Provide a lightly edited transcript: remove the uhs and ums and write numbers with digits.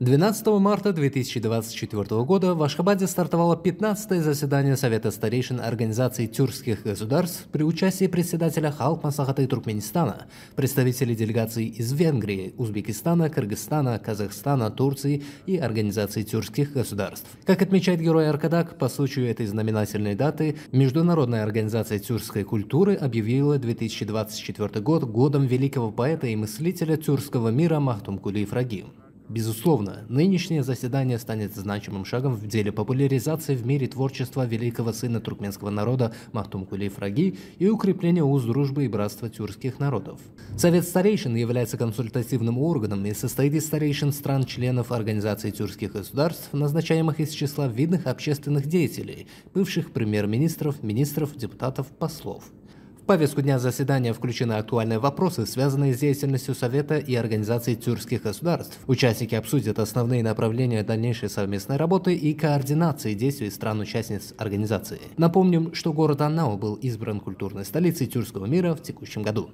12 марта 2024 года в Ашхабаде стартовало 15-е заседание Совета старейшин Организации тюркских государств при участии председателя Халк Маслихаты Туркменистана, представителей делегаций из Венгрии, Узбекистана, Кыргызстана, Казахстана, Турции и Организации тюркских государств. Как отмечает герой Аркадак, по случаю этой знаменательной даты Международная организация тюркской культуры объявила 2024 год годом великого поэта и мыслителя тюркского мира Махтумкули Ифрагим. Безусловно, нынешнее заседание станет значимым шагом в деле популяризации в мире творчества великого сына туркменского народа Махтумкули Ифраги и укрепления уз дружбы и братства тюркских народов. Совет старейшин является консультативным органом и состоит из старейшин стран-членов Организации тюркских государств, назначаемых из числа видных общественных деятелей, бывших премьер-министров, министров, депутатов, послов. В повестку дня заседания включены актуальные вопросы, связанные с деятельностью Совета и Организации тюркских государств. Участники обсудят основные направления дальнейшей совместной работы и координации действий стран-участниц организации. Напомним, что город Аннау был избран культурной столицей тюркского мира в текущем году.